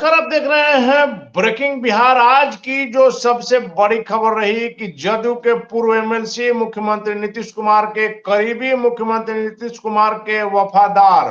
नमस्कार, आप देख रहे हैं ब्रेकिंग बिहार। आज की जो सबसे बड़ी खबर रही कि जदयू के पूर्व एमएलसी मुख्यमंत्री नीतीश कुमार के करीबी, मुख्यमंत्री नीतीश कुमार के वफादार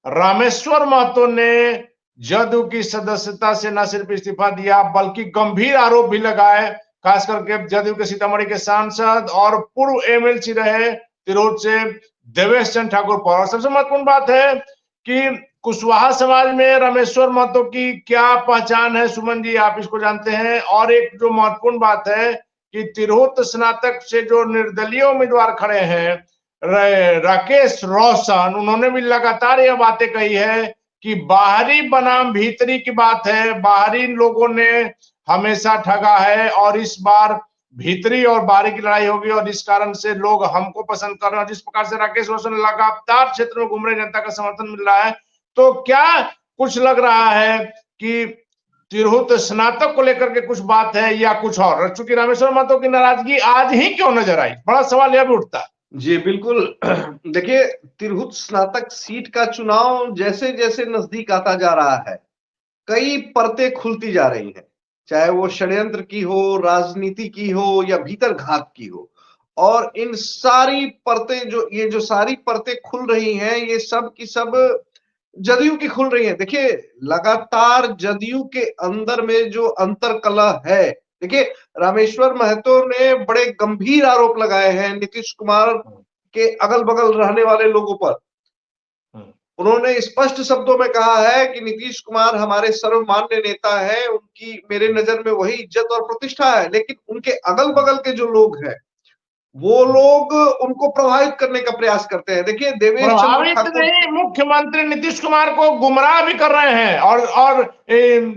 रामेश्वर महतो ने जदयू की सदस्यता से न सिर्फ इस्तीफा दिया बल्कि गंभीर आरोप भी लगाए। खास करके जदयू के सीतामढ़ी के सांसद और पूर्व एमएलसी रहे तिरहुत से देवेश चंद्र ठाकुर पर। और सबसे महत्वपूर्ण बात है कि कुशवाहा समाज में रामेश्वर महतो की क्या पहचान है। सुमन जी, आप इसको जानते हैं। और एक जो महत्वपूर्ण बात है कि तिरहुत स्नातक से जो निर्दलीय उम्मीदवार खड़े हैं राकेश रोशन, उन्होंने भी लगातार यह बातें कही है कि बाहरी बनाम भीतरी की बात है। बाहरी लोगों ने हमेशा ठगा है और इस बार भीतरी और बाहरी की लड़ाई होगी और इस कारण से लोग हमको पसंद कर रहे हैं। जिस प्रकार से राकेश रोशन लगातार क्षेत्र में घूम रहे, जनता का समर्थन मिल रहा है, तो क्या कुछ लग रहा है कि तिरहुत स्नातक को लेकर के कुछ बात है या कुछ और? चूंकि रामेश्वर महतो की नाराजगी आज ही क्यों नजर आई, बड़ा सवाल यह भी उठता है। जी बिल्कुल। देखिए, तिरहुत स्नातक सीट का चुनाव जैसे जैसे नजदीक आता जा रहा है, कई परतें खुलती जा रही हैं, चाहे वो षड्यंत्र की हो, राजनीति की हो या भीतर घात की हो। और इन सारी परतें जो सारी परतें खुल रही हैं, ये सब की सब जदयू की खुल रही हैं। देखिए, लगातार जदयू के अंदर में जो अंतर्कलह है, देखिए रामेश्वर महतो ने बड़े गंभीर आरोप लगाए हैं नीतीश कुमार के अगल बगल रहने वाले लोगों पर। उन्होंने स्पष्ट शब्दों में कहा है कि नीतीश कुमार हमारे सर्वमान्य नेता है, उनकी मेरे नजर में वही इज्जत और प्रतिष्ठा है, लेकिन उनके अगल बगल के जो लोग हैं वो लोग उनको प्रभावित करने का प्रयास करते हैं। देखिए, देवेश चंद्र प्रभावित ठाकुर नहीं, मुख्यमंत्री नीतीश कुमार को गुमराह भी कर रहे हैं और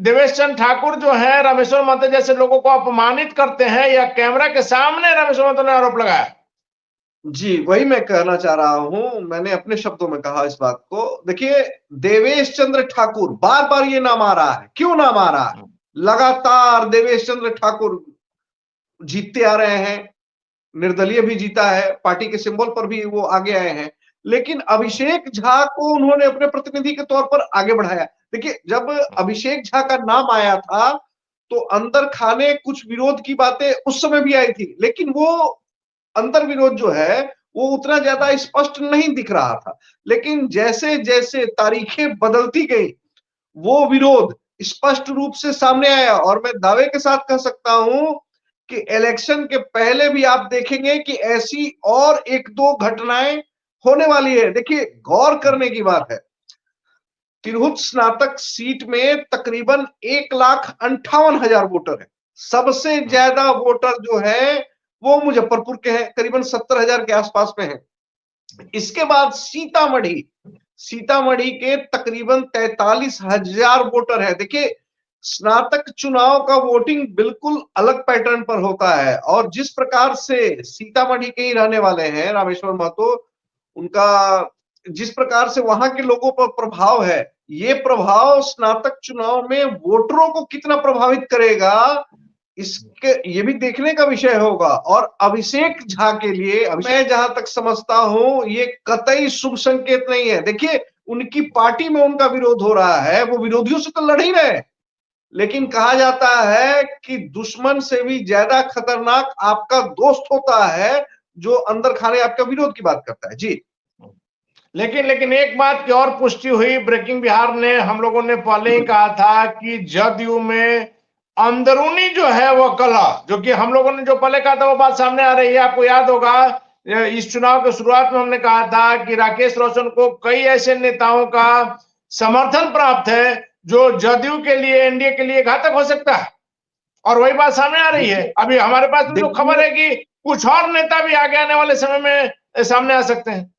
देवेश चंद्र ठाकुर जो है रामेश्वर महतो जैसे लोगों को अपमानित करते हैं, या कैमरा के सामने रामेश्वर महतो ने आरोप लगाया। जी, वही मैं कहना चाह रहा हूं। मैंने अपने शब्दों में कहा इस बात को। देखिए, देवेश चंद्र ठाकुर, बार बार ये नाम आ रहा है, क्यों नाम आ रहा है? लगातार देवेश चंद्र ठाकुर जीतते आ रहे हैं, निर्दलीय भी जीता है, पार्टी के सिंबल पर भी वो आगे आए हैं, लेकिन अभिषेक झा को उन्होंने अपने प्रतिनिधि के तौर पर आगे बढ़ाया। देखिए, जब अभिषेक झा का नाम आया था तो अंदर खाने कुछ विरोध की बातें उस समय भी आई थी, लेकिन वो अंतर विरोध जो है वो उतना ज्यादा स्पष्ट नहीं दिख रहा था। लेकिन जैसे जैसे तारीखें बदलती गई, वो विरोध स्पष्ट रूप से सामने आया। और मैं दावे के साथ कह सकता हूं कि इलेक्शन के पहले भी आप देखेंगे कि ऐसी और एक दो घटनाएं होने वाली है। देखिए, गौर करने की बात है, तिरहुत स्नातक सीट में तकरीबन 1,58,000 वोटर है। सबसे ज्यादा वोटर जो है वो मुजफ्फरपुर के हैं, करीबन 70,000 के आसपास में है। इसके बाद सीतामढ़ी के तकरीबन 43,000 वोटर है। देखिए, स्नातक चुनाव का वोटिंग बिल्कुल अलग पैटर्न पर होता है। और जिस प्रकार से सीतामढ़ी के ही रहने वाले हैं रामेश्वर महतो, उनका जिस प्रकार से वहां के लोगों पर प्रभाव है, ये प्रभाव स्नातक चुनाव में वोटरों को कितना प्रभावित करेगा, इसके ये भी देखने का विषय होगा। और अभिषेक झा के लिए मैं जहां तक समझता हूं, ये कतई शुभ संकेत नहीं है। देखिए, उनकी पार्टी में उनका विरोध हो रहा है, वो विरोधियों से तो लड़ ही रहे, लेकिन कहा जाता है कि दुश्मन से भी ज्यादा खतरनाक आपका दोस्त होता है जो अंदर खाने आपका विरोध की बात करता है। जी, लेकिन एक बात की और पुष्टि हुई ब्रेकिंग बिहार ने, हम लोगों ने पहले ही कहा था कि जदयू में अंदरूनी जो है वो कलह, जो कि हम लोगों ने जो पहले कहा था वो बात सामने आ रही है। आपको याद होगा इस चुनाव के शुरुआत में हमने कहा था कि राकेश रोशन को कई ऐसे नेताओं का समर्थन प्राप्त है जो जदयू के लिए, एनडीए के लिए घातक हो सकता है, और वही बात सामने आ रही है। अभी हमारे पास जो खबर है कि कुछ और नेता भी आगे आने वाले समय में सामने आ सकते हैं।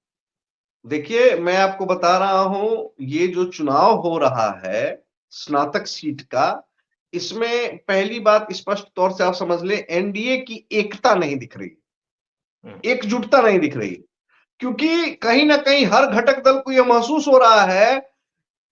देखिए, मैं आपको बता रहा हूं, ये जो चुनाव हो रहा है स्नातक सीट का, इसमें पहली बात स्पष्ट तौर से आप समझ ले, एनडीए की एकता नहीं दिख रही, एकजुटता नहीं दिख रही। क्योंकि कहीं ना कहीं हर घटक दल को यह महसूस हो रहा है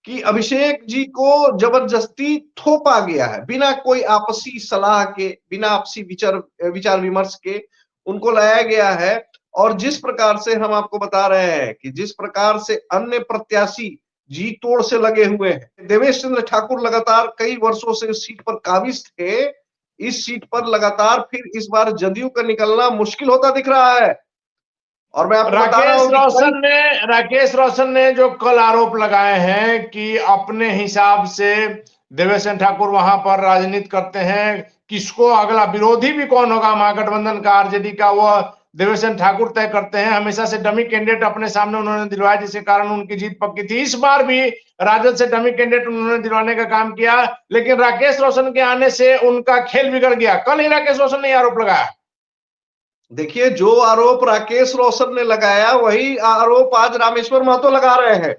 कि अभिषेक जी को जबरदस्ती थोपा गया है, बिना कोई आपसी सलाह के, बिना आपसी विचार विमर्श के उनको लाया गया है। और जिस प्रकार से हम आपको बता रहे हैं कि जिस प्रकार से अन्य प्रत्याशी जी तोड़ से लगे हुए हैं। देवेश चंद्र ठाकुर लगातार कई वर्षों से इस सीट पर काबिज थे। इस सीट पर लगातार फिर इस बार जदयू का निकलना मुश्किल होता दिख रहा है। और मैं आपको बता रहा हूं कि राकेश रोशन ने जो कल आरोप लगाए हैं कि अपने हिसाब से देवेश ठाकुर वहां पर राजनीति करते हैं, किसको अगला विरोधी भी कौन होगा महागठबंधन का, आरजेडी का, वह देवेश ठाकुर तय करते हैं। हमेशा से डमी कैंडिडेट अपने सामने उन्होंने दिलवाया, जिसके कारण उनकी जीत पक्की थी। इस बार भी राजद से डमी कैंडिडेट उन्होंने दिलवाने का काम किया, लेकिन राकेश रोशन के आने से उनका खेल बिगड़ गया। कल ही राकेश रोशन ने आरोप लगाया। देखिए, जो आरोप राकेश रोशन ने लगाया वही आरोप आज रामेश्वर महतो लगा रहे हैं।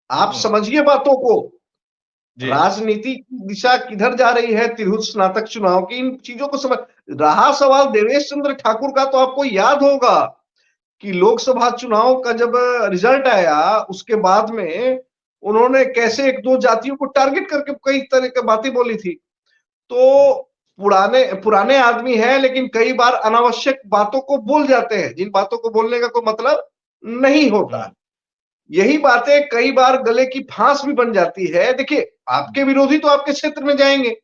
आप समझिए बातों को। राजनीति की दिशा किधर जा रही है, तिरहुत स्नातक चुनाव की, इन चीजों को समझ रहा। सवाल देवेश चंद्र ठाकुर का, तो आपको याद होगा कि लोकसभा चुनाव का जब रिजल्ट आया उसके बाद में उन्होंने कैसे एक दो जातियों को टारगेट करके कई तरह की बातें बोली थी। तो पुराने आदमी है, लेकिन कई बार अनावश्यक बातों को बोल जाते हैं, जिन बातों को बोलने का कोई मतलब नहीं होता। यही बातें कई बार गले की फांस भी बन जाती है। देखिए, आपके विरोधी तो आपके क्षेत्र में जाएंगे,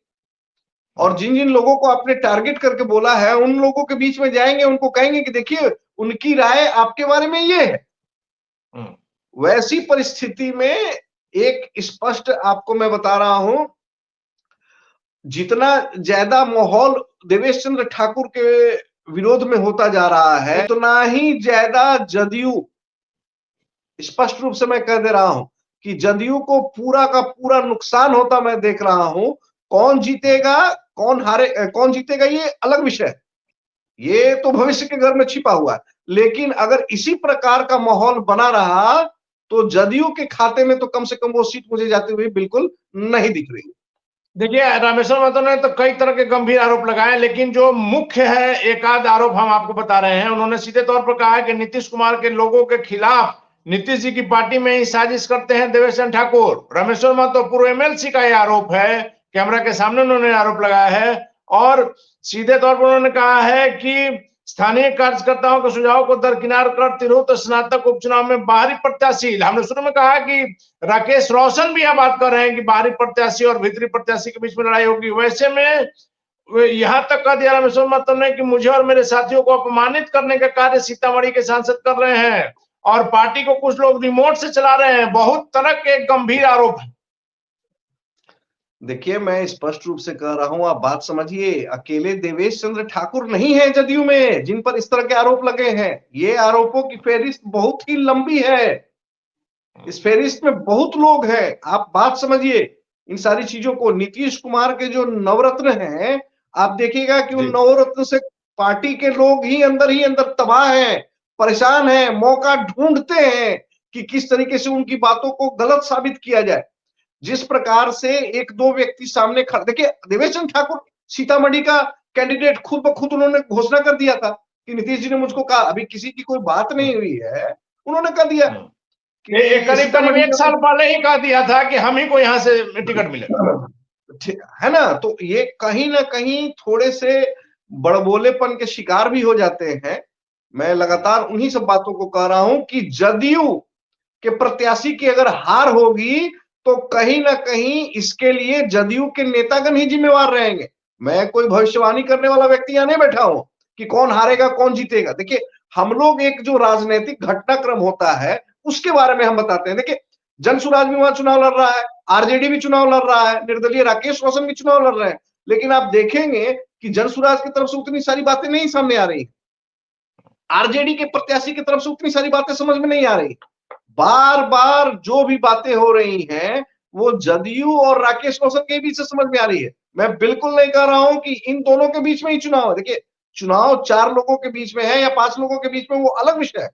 और जिन जिन लोगों को आपने टारगेट करके बोला है उन लोगों के बीच में जाएंगे, उनको कहेंगे कि देखिए उनकी राय आपके बारे में ये है। वैसी परिस्थिति में एक स्पष्ट आपको मैं बता रहा हूं, जितना ज्यादा माहौल देवेश चंद्र ठाकुर के विरोध में होता जा रहा है, उतना ही ज्यादा जदयू, स्पष्ट रूप से मैं कह दे रहा हूं कि जदयू को पूरा का पूरा नुकसान होता मैं देख रहा हूं। कौन जीतेगा कौन जीतेगा ये अलग विषय है, ये तो भविष्य के घर में छिपा हुआ है। लेकिन अगर इसी प्रकार का माहौल बना रहा तो जदयू के खाते में तो कम से कम वो सीट मुझे जाती हुई बिल्कुल नहीं दिख रही। देखिए, रामेश्वर महतो ने तो कई तरह के गंभीर आरोप लगाए, लेकिन जो मुख्य है, एक आध आरोप हम आपको बता रहे हैं। उन्होंने सीधे तौर पर कहा है कि नीतीश कुमार के लोगों के खिलाफ नीतीश जी की पार्टी में ही साजिश करते हैं देवेश ठाकुर। रामेश्वर महतो पूर्व एमएलसी का यह आरोप है, कैमरा के सामने उन्होंने आरोप लगाया है। और सीधे तौर पर उन्होंने कहा है कि स्थानीय कार्यकर्ताओं के सुझाव को दरकिनार कर तिरहुत स्नातक उपचुनाव में बाहरी प्रत्याशी, हमने शुरू में कहा कि राकेश रोशन भी यह बात कर रहे हैं कि बाहरी प्रत्याशी और भीतरी प्रत्याशी के बीच में लड़ाई होगी। वैसे में यहां तक कह दिया रामेश्वर महतो ने कि मुझे और मेरे साथियों को अपमानित करने का कार्य सीतामढ़ी के सांसद कर रहे हैं, और पार्टी को कुछ लोग रिमोट से चला रहे हैं। बहुत तरह के गंभीर आरोप है। देखिए, मैं स्पष्ट रूप से कह रहा हूं, आप बात समझिए। अकेले देवेश चंद्र ठाकुर नहीं है जदयू में जिन पर इस तरह के आरोप लगे हैं। ये आरोपों की फेहरिस्त बहुत ही लंबी है, इस फेहरिस्त में बहुत लोग हैं। आप बात समझिए इन सारी चीजों को। नीतीश कुमार के जो नवरत्न हैं, आप देखिएगा कि उन नवरत्न से पार्टी के लोग ही अंदर तबाह हैं, परेशान हैं, मौका ढूंढते हैं कि किस तरीके से उनकी बातों को गलत साबित किया जाए। जिस प्रकार से एक दो व्यक्ति सामने खड़े, देखिए देवेश चंद्र ठाकुर सीतामढ़ी का कैंडिडेट खुद ब खुद उन्होंने घोषणा कर दिया था कि नीतीश जी ने मुझको कहा, अभी किसी की कोई बात नहीं हुई है, उन्होंने कह दिया करीब एक साल पहले ही कह दिया था कि हम ही को यहाँ से टिकट मिलेगा, है ना। तो ये कहीं ना कहीं थोड़े से बड़बोलेपन के शिकार भी हो जाते हैं। मैं लगातार उन्हीं सब बातों को कह रहा हूं कि जदयू के प्रत्याशी की अगर हार होगी तो कहीं ना कहीं इसके लिए जदयू के नेतागण ही जिम्मेवार रहेंगे। मैं कोई भविष्यवाणी करने वाला व्यक्ति यहाँ नहीं बैठा हूं कि कौन हारेगा कौन जीतेगा। देखिए, हम लोग एक जो राजनीतिक घटनाक्रम होता है उसके बारे में हम बताते हैं। देखिए, जनसुराज भी वहां चुनाव लड़ रहा है, आरजेडी भी चुनाव लड़ रहा है, निर्दलीय राकेश रोशन भी चुनाव लड़ रहे हैं, लेकिन आप देखेंगे कि जनसुराज की तरफ से उतनी सारी बातें नहीं सामने आ रही, आरजेडी के प्रत्याशी की तरफ से उतनी सारी बातें समझ में नहीं आ रही। बार बार जो भी बातें हो रही हैं वो जदयू और राकेश रोशन के बीच से समझ में आ रही है। मैं बिल्कुल नहीं कह रहा हूं कि इन दोनों के बीच में ही चुनाव है। देखिए, चुनाव 4 लोगों के बीच में है या 5 लोगों के बीच में, वो अलग विषय है,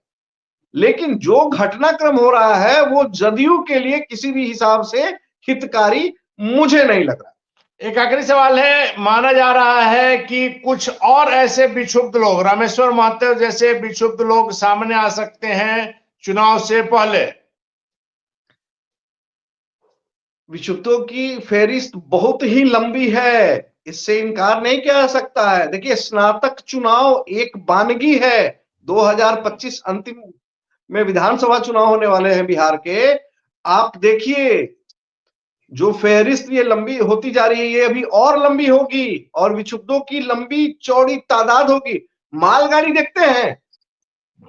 लेकिन जो घटनाक्रम हो रहा है वो जदयू के लिए किसी भी हिसाब से हितकारी मुझे नहीं लग रहा। एक आखिरी सवाल है, माना जा रहा है कि कुछ और ऐसे विक्षुब्ध लोग, रामेश्वर महतो जैसे विक्षुब्ध लोग सामने आ सकते हैं चुनाव से पहले। विक्षुब्धों की फेहरिस्त बहुत ही लंबी है, इससे इनकार नहीं किया जा सकता है। देखिए, स्नातक चुनाव एक बानगी है। 2025 अंतिम में विधानसभा चुनाव होने वाले हैं बिहार के। आप देखिए जो फहरिस्त ये लंबी होती जा रही है, ये अभी और लंबी होगी और विक्षुब्धों की लंबी चौड़ी तादाद होगी। मालगाड़ी देखते हैं,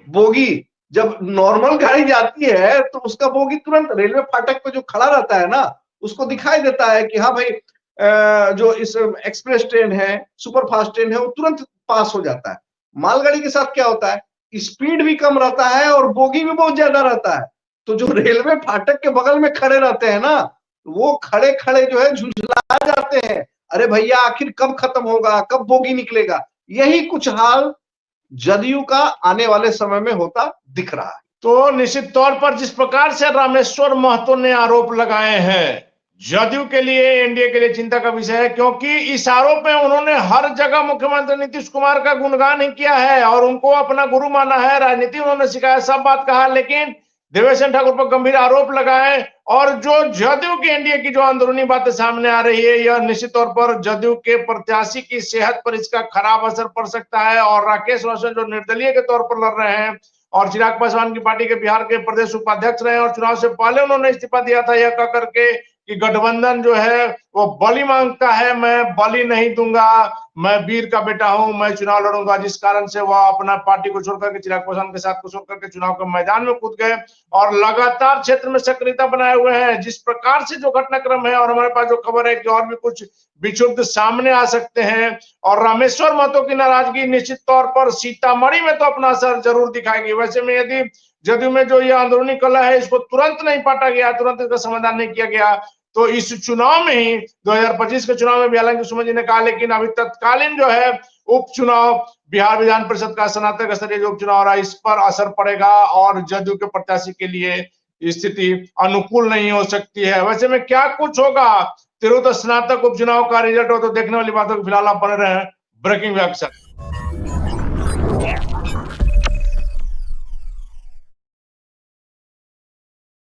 बोगी जब नॉर्मल गाड़ी जाती है तो उसका बोगी तुरंत रेलवे फाटक पे जो खड़ा रहता है ना, उसको दिखाई देता है कि हाँ भाई जो इस एक्सप्रेस ट्रेन है, सुपर फास्ट ट्रेन है, वो तुरंत पास हो जाता है। मालगाड़ी के साथ क्या होता है, स्पीड भी कम रहता है और बोगी भी बहुत ज्यादा रहता है। तो जो रेलवे फाटक के बगल में खड़े रहते हैं ना, वो खड़े खड़े जो है झुंझला जाते हैं, अरे भैया आखिर कब खत्म होगा, कब बोगी निकलेगा। यही कुछ हाल जदयू का आने वाले समय में होता दिख रहा है। तो निश्चित तौर पर जिस प्रकार से रामेश्वर महतो ने आरोप लगाए हैं, जदयू के लिए, एनडीए के लिए चिंता का विषय है, क्योंकि इस आरोप में उन्होंने हर जगह मुख्यमंत्री नीतीश कुमार का गुणगान ही किया है और उनको अपना गुरु माना है, राजनीति उन्होंने सिखाया, सब बात कहा, लेकिन देवेश ठाकुर पर गंभीर आरोप लगाए। और जो जदयू की, एनडीए की जो अंदरूनी बातें सामने आ रही है, यह निश्चित तौर पर जदयू के प्रत्याशी की सेहत पर इसका खराब असर पड़ सकता है। और राकेश रोशन जो निर्दलीय के तौर पर लड़ रहे हैं और चिराग पासवान की पार्टी के बिहार के प्रदेश उपाध्यक्ष रहे और चुनाव से पहले उन्होंने इस्तीफा दिया था, यह कह करके कि गठबंधन जो है वो बलि मांगता है, मैं बलि नहीं दूंगा, मैं वीर का बेटा हूं, मैं चुनाव लड़ूंगा, जिस कारण से वह अपना पार्टी को छोड़कर के, चिराग पासवान के साथ को छोड़कर के चुनाव के मैदान में कूद गए और लगातार क्षेत्र में सक्रियता बनाए हुए हैं। जिस प्रकार से जो घटनाक्रम है और हमारे पास जो खबर है कि और भी कुछ विक्षुब्ध सामने आ सकते हैं और रामेश्वर महतो की नाराजगी निश्चित तौर पर सीतामढ़ी में तो अपना असर जरूर दिखाएगी। वैसे में यदि जदयू में जो ये अंदरूनी कलह है इसको तुरंत नहीं पाटा गया, तुरंत इसका समाधान नहीं किया गया, तो इस चुनाव में ही 2025 के चुनाव में भी, हालांकि सुषमा जी ने कहा, लेकिन अभी तत्कालीन जो है उपचुनाव, बिहार विधान परिषद का स्नातक स्तरीय जो उपचुनाव हो रहा है, इस पर असर पड़ेगा और जदयू के प्रत्याशी के लिए स्थिति अनुकूल नहीं हो सकती है। वैसे में क्या कुछ होगा, तिरहुत स्नातक उपचुनाव का रिजल्ट हो तो देखने वाली बातों को फिलहाल आप बने रहे हैं ब्रेकिंग वेब के साथ।